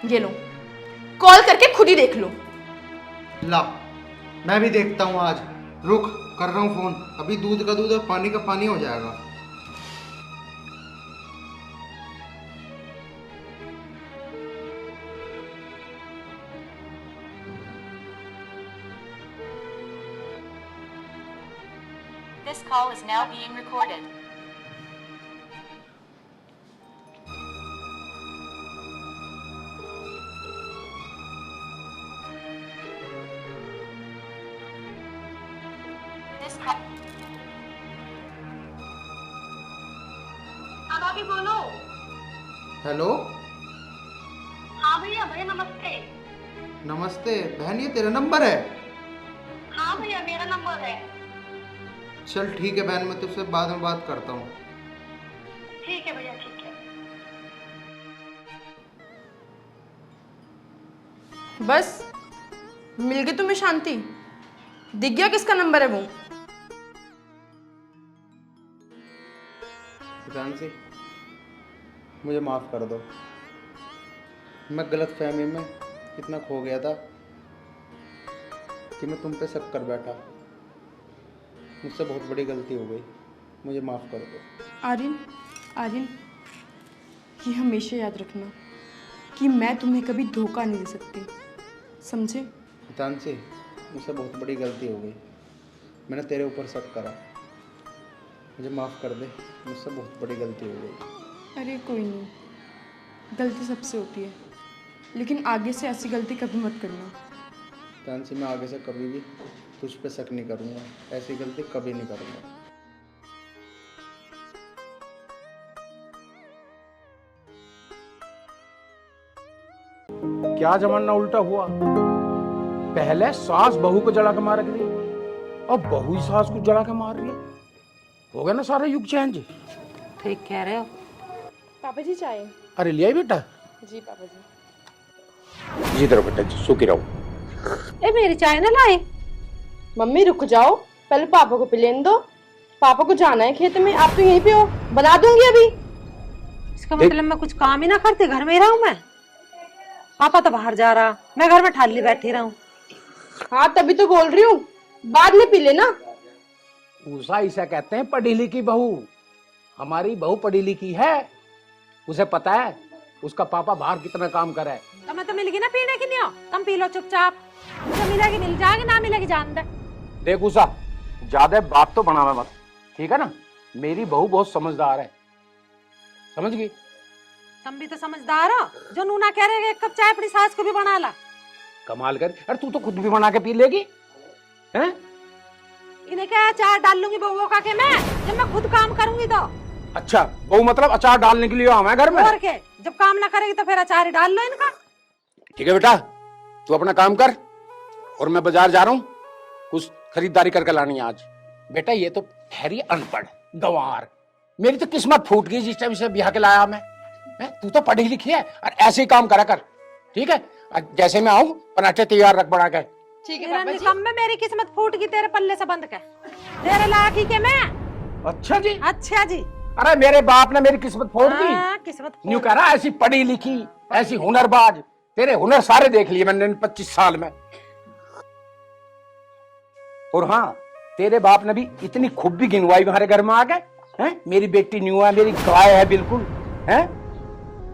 ये लो, कॉल करके खुद ही देख लो। ला, मैं भी देखता हूँ आज। रुक, कर रहा हूँ फोन। अभी दूध का दूध और पानी का पानी हो जाएगा। This call is now being recorded. This call. हाँ भाभी बोलो। हेलो, हाँ भैया, भैया नमस्ते। नमस्ते बहन, ये तेरा नंबर है? हाँ भैया मेरा नंबर है। चल ठीक है बहन, मैं तुझसे बाद में बात करता हूँ। ठीक है भैया, ठीक है। बस मिल गई तुम्हें शांति? दिख गया किसका नंबर है वो? जानसी, मुझे माफ़ कर दो। मैं गलत फहमी में इतना खो गया था कि मैं तुम पे शक कर बैठा। मुझसे बहुत बड़ी गलती हो गई, मुझे माफ़ कर दो। आर्यन, आर्यन, ये हमेशा याद रखना कि मैं तुम्हें कभी धोखा नहीं दे सकती, समझे? जानसी, मुझसे बहुत बड़ी गलती हो गई। मैंने तेरे ऊपर शक करा, मुझे माफ़ कर दे। मुझसे बहुत बड़ी गलती हो गई। अरे कोई नहीं, गलती सबसे होती है, लेकिन आगे से ऐसी गलती कभी मत करना। जानसी, मैं आगे से कभी भी तुझ पे शक नहीं करूँगा, ऐसी गलती कभी नहीं करूँगा। क्या जमाना उल्टा हुआ। पहले सास बहू को जला के मार रही थी, अब बहू ही सास को जला के मार रही है। हो गया ना सारा युग चेंज। ठीक कह रहे हो। पापा जी चाय। अरे लिया बेटा? जी पापा जी। जी तरह बेटा जी, सुखी रहो। ए मेरी चाय ना लाए। मम्मी रुक जाओ, पहले पापा को पिलेने दो। पापा को जाना है खेत में, आप तो यहीं पे हो, बना दूंगी अभी। इसका मतलब मैं कुछ काम ही ना करते, घर में ही रहूं मैं? पापा तो बाहर जा रहा, मैं घर में ठाली बैठी रहूं। हाँ तभी तो बोल रही हूँ, बाद में पी लेना। उषा इसे कहते हैं पढ़ी लिखी बहू। हमारी बहू पढ़ी लिखी है, उसे पता है उसका पापा बाहर कितना काम करे है। तो मैं तो मिलेगी ना पीने की नहीं हो, तुम पी लो चुपचाप। मुझे मिलेगी मिल जाएगी, ना मिलेगी जान दे। देख उषा, ज्यादा बात तो बनावे मत, ठीक है ना? मेरी बहू बहुत समझदार है, समझ गई? तुम भी तो समझदार हो, जो नूना कह रहे एक कप चाय अपनी सास को भी बना ला। कमाल कर। अरे तू तो खुद भी बना के पी लेगी हैं? इन्हें क्या अचार डाल लूंगी बहू का के मैं, जब मैं खुद काम करूंगी तो। अच्छा, बहू मतलब अचार डालने के लिए आवा घर में? और के, जब काम ना करेगी तो फिर अचार ही डाल लो इनका। ठीक है बेटा, तू अपना काम कर और मैं बाजार जा रहा हूँ, कुछ खरीदारी करके लानी है आज। बेटा ये तो ठहरी अनपढ़ गंवार, मेरी तो किस्मत फूट गई जिस टाइम से ब्याह के लाया मैं। तू तो पढ़ी लिखी है और ऐसे ही काम करा कर, ठीक है? जैसे मैं आऊँ पराठे तैयार रख बना के। ठीक है तेरा पापा जी। निकम में मेरी किस्मत फूट गई तेरे पल्ले से बंद के, तेरे लायक ही के मैं। अच्छा जी? अच्छा जी। अरे मेरे बाप ने मेरी किस्मत फोड़ दी। हाँ, किस्मत न्यू कह रहा ऐसी पढ़ी लिखी, ऐसी हुनरबाज, तेरे हुनर सारे देख लिए मैंने इन 25 साल में। और हाँ, तेरे बाप ने भी इतनी खूब भी गिनवाई हमारे घर में आ गए हैं। मेरी बेटी न्यू है, मेरी गाय है बिल्कुल, हैं।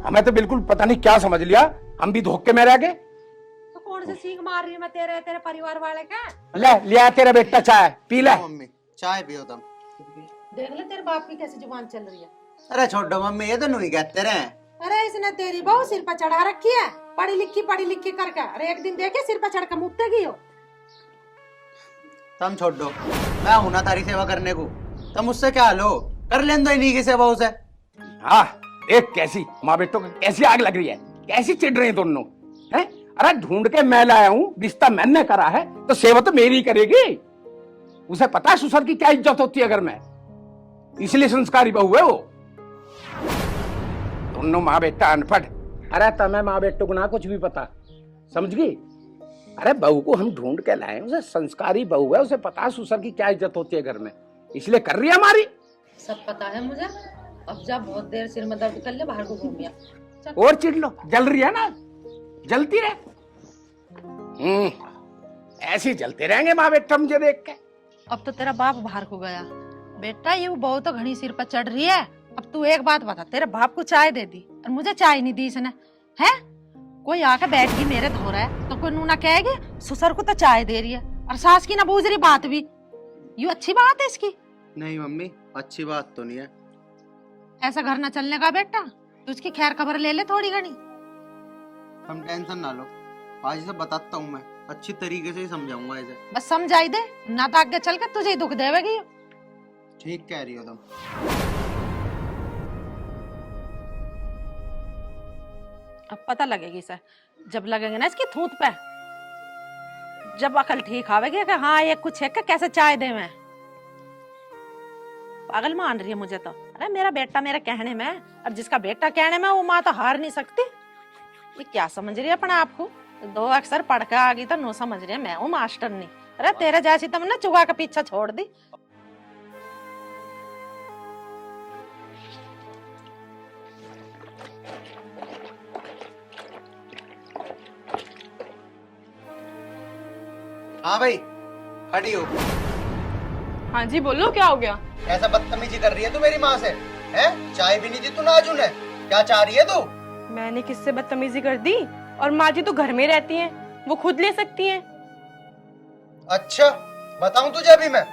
हमें तो बिल्कुल पता नहीं क्या समझ लिया, हम भी धोखे में रह गए। तो कौन से सीख मार रही है मैं तेरे तेरे परिवार वाले का? ले लिया तेरा बेटा चाय पी ले। मम्मी चाय पियो तुम। देख ले तेरे बाप की कैसी जुबान चल रही है। अरे छोड़ो मम्मी, ये तो नहीं कहते रहे। अरे इसने तेरी बहू सिर पर चढ़ा रखी है, पढ़ी लिखी करके। अरे एक दिन देखे सिर पर चढ़ के मुक्तेगी हो। तुम छोड़ दो, मैं हूं ना तारी सेवा करने को। तुम मुझसे क्या लो, कर लेन दो इन्हीं की सेवा उसे। हाँ देख कैसी माँ बेटों को कैसी आग लग रही है, कैसी चिढ़ रही है दोनों, हैं। अरे ढूंढ के मैं लाया हूँ, रिश्ता मैंने करा है तो सेवा तो मेरी ही करेगी। उसे पता है ससुर की क्या इज्जत होती है घर में, इसलिए संस्कारी बहू है वो। दोनों माँ बेटा अनपढ़। अरे तुम्हें माँ बेटों को ना कुछ भी पता, समझ गई। अरे बहू को हम ढूंढ के लाए, उसे संस्कारी बहू है, उसे पता है ससुर की क्या इज्जत होती है घर में, इसलिए कर रही है हमारी। सब पता है मुझे। अब जा बहुत देर सिर में दर्द कर ले, बाहर को घूम गया। और चिढ़ लो, जल रही है ना, जलती रहे। ऐसे ही जलते रहेंगे माँ बेटा मुझे देख के। अब तो तेरा बाप बाहर को गया। बेटा ये बहू तो घनी सिर पर चढ़ रही है। अब तू एक बात बता, तेरे बाप को चाय दे दी और मुझे चाय नहीं दी इसने, है? कोई आके बैठ गई मेरे धो रहा है तो कोई नूना कहेगी ससुर को तो चाय दे रही है, और सास की ना बूझ रही बात भी। ये अच्छी बात है इसकी? नहीं मम्मी, अच्छी बात तो नहीं है। ऐसा घर ना चलने का बेटा, तू उसकी खैर खबर ले ले थोड़ी घनी। तुम टेंशन ना लो, आज इसे बताता हूँ, मैं अच्छी तरीके से ही समझाऊंगा इसे। बस समझाई दे, ना तो आगे चल के तुझे ही दुख देवेगी। ठीक कह रही हो तुम। अब पता लगेगी इसे, जब लगेंगे ना इसकी थूत पे, जब अकल ठीक आवेगी कि हाँ ये कुछ है कि कैसे चाय दे। मैं पागल मान रही है मुझे तो। अरे मेरा बेटा मेरे कहने में, और जिसका बेटा कहने में वो माँ तो हार नहीं सकती। ये क्या समझ रही है अपने आप को? दो अक्षर पढ़ के आ गई तो नो समझ रही है मैं हूँ मास्टर नहीं। अरे तेरे जैसी तुमने चुगा के पीछा छोड़ दी। हाँ भाई खड़ी हो। हाँ जी बोलो, क्या हो गया? ऐसा बदतमीजी कर रही है तू मेरी माँ से, हैं? चाय भी नहीं दी तू नाजू ने, क्या चाह रही है तू? मैंने किससे बदतमीजी कर दी? और माँ जी तो घर में रहती हैं, वो खुद ले सकती हैं। अच्छा बताऊं तुझे अभी मैं?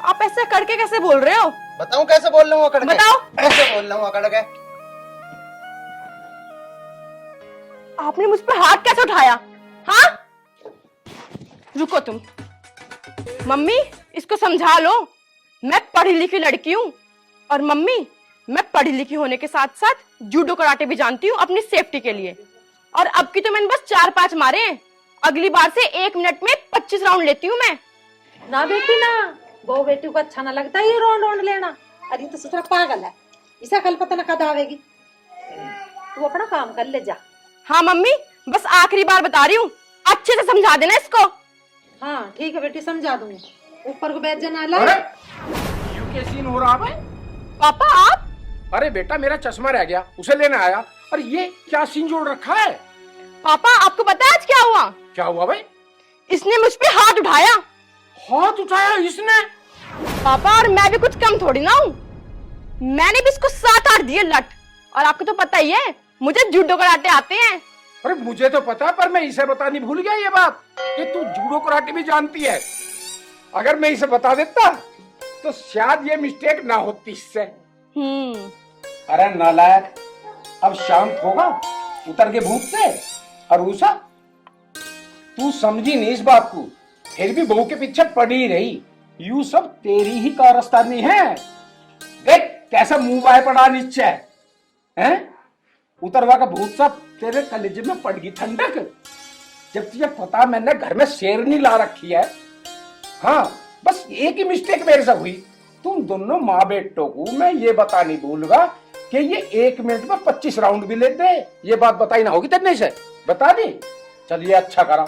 आप ऐसा करके कैसे बोल रहे हो? बताऊं कैसे बोल रहा हूँ अकड़ के? बताओ। ऐसे बोल रहा हूँ अकड़ के। आपने मुझ पर हाथ कैसे उठाया? हाँ रुको तुम। मम्मी इसको समझा लो, मैं पढ़ी लिखी लड़की हूँ, और मम्मी मैं पढ़ी लिखी होने के साथ साथ जूडो कराटे भी जानती हूँ अपनी सेफ्टी के लिए। और अब की तो मैंने बस 4-5 मारे हैं, अगली बार से 1 मिनट में 25 राउंड लेती हूँ मैं। ना बेटी ना, वो बेटी को अच्छा ना लगता ये राउंड लेना। अरे तो ससुर पागल है, इसे कल पता न कद आवेगी। तू अपना काम कर ले जा। हाँ मम्मी बस आखिरी बार बता रही हूँ, अच्छे से समझा देना इसको। हाँ ठीक है बेटी, समझा दूंगी। ऊपर को बैठ जाना। ला ये क्या सीन हो रहा है? पापा आप? अरे बेटा मेरा चश्मा रह गया, उसे लेने आया। और ये क्या सीन जोड़ रखा है? पापा आपको पता है आज क्या हुआ? क्या हुआ भाई? इसने मुझ पे हाथ उठाया। हाथ उठाया इसने? पापा और मैं भी कुछ कम थोड़ी ना हूँ, मैंने भी इसको 7-8 दिए लट। और आपको तो पता ही है मुझे जूडो कराटे आते हैं। अरे मुझे तो पता, पर मैं इसे बतानी भूल गया ये बात कि तू जूडो कराटे भी जानती है। अगर मैं इसे बता देता तो शायद ये मिस्टेक ना होती इससे। अरे नालायक, अब शांत होगा उतर के भूत से। और उषा तू समझी नहीं इस बात को, फिर भी बहू के पीछे पड़ी रही। यू सब तेरी ही कारस्तानी है। देख कैसा मुंह बाय पड़ा नीचे है। उतरवा का भूत सब तेरे कलेजे में पड़ गई ठंडक, जब तुझे पता मैंने घर में शेरनी ला रखी है। हाँ बस एक ही मिस्टेक मेरे से हुई, तुम दोनों माँ बेटों को मैं ये बता नहीं भूलूंगा कि ये 1 मिनट में 25 राउंड भी लेते हैं। ये बात बताई ना होगी तेरे से, बता दी। चलिए अच्छा करा,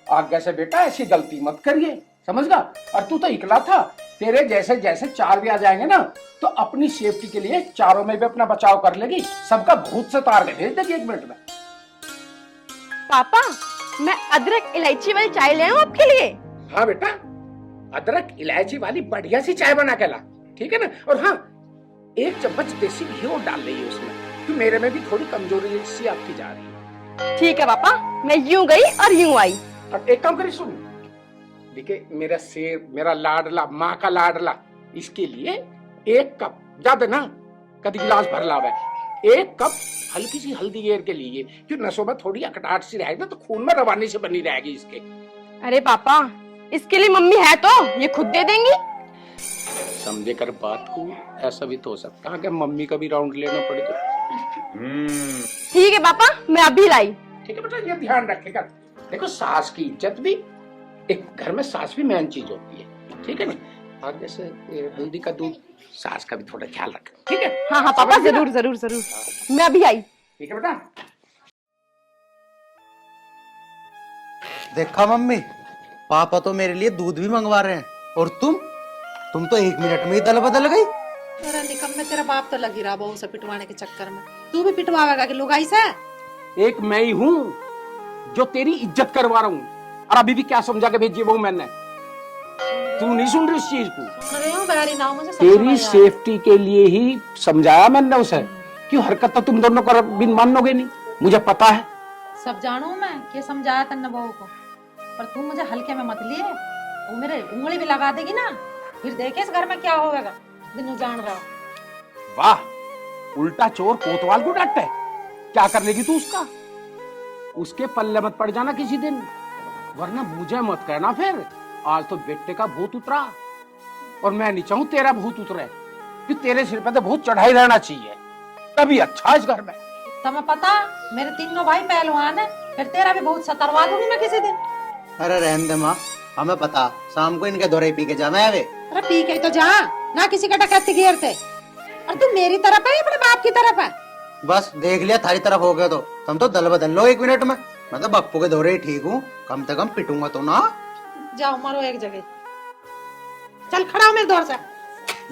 आगे से बेटा ऐसी गलती मत करिए, समझ गा। और तू तो इकला था, तेरे जैसे जैसे 4 भी आ जाएंगे ना तो अपनी सेफ्टी के लिए चारों में भी अपना बचाव कर लेगी। सबका भूत से तार के भेज देगी 1 मिनट में। पापा मैं अदरक इलायची वाली चाय ले आऊं आपके लिए? हाँ बेटा अदरक इलायची वाली बढ़िया सी चाय बना के ला, ठीक है ना। और हाँ, 1 चम्मच देसी घी और डाल रही है उसमें, तो मेरे में भी थोड़ी कमजोरी सी आपकी जा रही है। ठीक है पापा, मैं यूं गई और यूं आई। और एक काम करिए, सुन, देखिए मेरा शेर, मेरा लाडला, माँ का लाडला, इसके लिए 1 कप, ज्यादा ना, कभी गिलास भर लावे, 1 कप हल्की सी हल्दी गेर के लिए, जो नसों में थोड़ी अकड़ाहट सी रहेगी ना, तो खून में रवानी से बनी रहेगी इसके। अरे पापा, इसके लिए मम्मी है तो ये खुद दे देंगी। समझे कर बात को, ऐसा भी तो हो सकता है कि मम्मी का भी राउंड लेना पड़ेगा। ठीक है पापा, मैं अभी लाई। ठीक है बेटा, ये ध्यान रखेगा। देखो, सास की इज्जत भी, एक घर में सास भी मेन चीज होती है, ठीक है ना। और जैसे हल्दी का दूध, सास का भी थोड़ा ख्याल रख, ठीक है। हाँ हाँ पापा, जरूर जरूर जरूर, मैं अभी आई। ठीक है बेटा। देखा मम्मी, पापा तो मेरे लिए दूध भी मंगवा रहे हैं, और तुम तो 1 मिनट में ही दल बदल गई। तेरा निकम में तेरा बाप तो लगी रहा बहू से पिटवाने के चक्कर में। तू भी पिटवावेगा कि लुगाई से? एक मैं ही हूँ जो तेरी इज्जत करवा रहा हूँ, और अभी भी क्या समझा के भेजी वो मैंने, तू नहीं सुन रही इस चीज को। सुन रही हूँ बहरी ना, मुझे सब तेरी समझ आया। सेफ्टी के लिए ही समझाया मैंने उसे, क्यों हरकत तो तुम दोनों कर बिन मानोगे नहीं, मुझे पता है। सब जानू मैं कि समझाया तन्ने बहू को, पर तू मुझे हल्के में मत लिए। वो मेरे उंगली भी लगा देगी ना, फिर देखे इस घर में क्या होगा। बिनु जान रहा। वाह, उल्टा चोर कोतवाल को डांटता है। क्या कर लेगी तू उसका? उसके पल्ले मत पड़ जाना किसी दिन, वरना मुझे मत कहना फिर आज तो बेटे का भूत उतरा, और मैं नहीं चाहूं तेरा भूत उतरे, कि तेरे सिर पे तो भूत चढ़ाई रहना चाहिए, तभी अच्छा इस घर में। तुम्हें पता मेरे तीनों भाई पहलवान है, फिर तेरा भी बहुत सतरवा दूंगी मैं किसी दिन। अरे रहने दे माँ, हमें पता, शाम को इनके दौरे पी के जाना है वे। अरे पी के तो जा ना, किसी का डकैती घेरते। और तू मेरी तरफ है या अपने बाप की तरफ है? बस देख लिया थारी तरफ हो गया तो तुम तो दल बदल लो 1 मिनट में। मैं तो बप्पू के दौरे ही ठीक हूँ, कम से कम पिटूंगा तो ना। जाओ मारो एक जगह, चल खड़ा हो मेरे दौर से।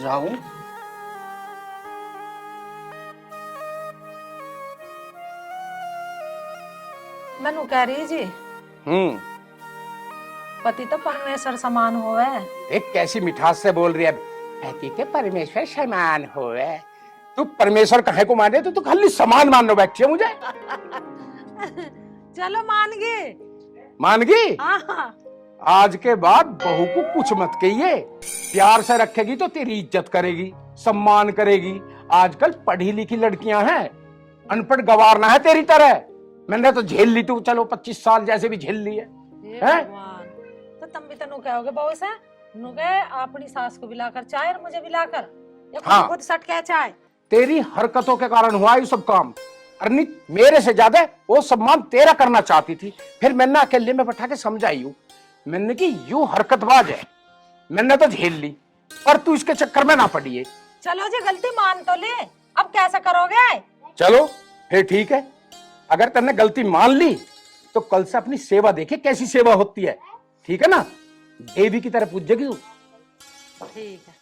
जाऊं? मैनू कह रही जी, पति तो परमेश्वर समान होवे। एक कैसी मिठास से बोल रही है, पति के परमेश्वर समान होवे। तू परमेश्वर कहे को माने, तो खाली समान मानना बैठी है मुझे। चलो मान गए। मान गई? हाँ। आज के बाद बहू को कुछ मत कहिए, प्यार से रखेगी तो तेरी इज्जत करेगी, सम्मान करेगी। आजकल पढ़ी लिखी लड़कियां हैं, अनपढ़ गवारना है तेरी तरह। मैंने तो झेल ली, तू चलो 25 साल जैसे भी झेल ली है। तो तुम भी तो कहोगे बहू से, नुगे अपनी सास को बिलाकर चाय और मुझे बिलाकर, या हाँ। खुद सट के चाय। तेरी हरकतों के कारण हुआ ये सब काम। अरनी मेरे से ज्यादा वो सम्मान तेरा करना चाहती थी, फिर मैंने अकेले में बैठा के समझाई हूँ। मैंने की यू हरकतबाज है, मैंने तो झेल ली, पर तू इसके चक्कर में ना पड़ी है। चलो जी गलती मान तो ले, अब कैसा करोगे? चलो फिर ठीक है, अगर तुमने गलती मान ली तो कल से अपनी सेवा देखे कैसी सेवा होती है, ठीक है ना। देवी की तरह पूजेगी तू। ठीक है।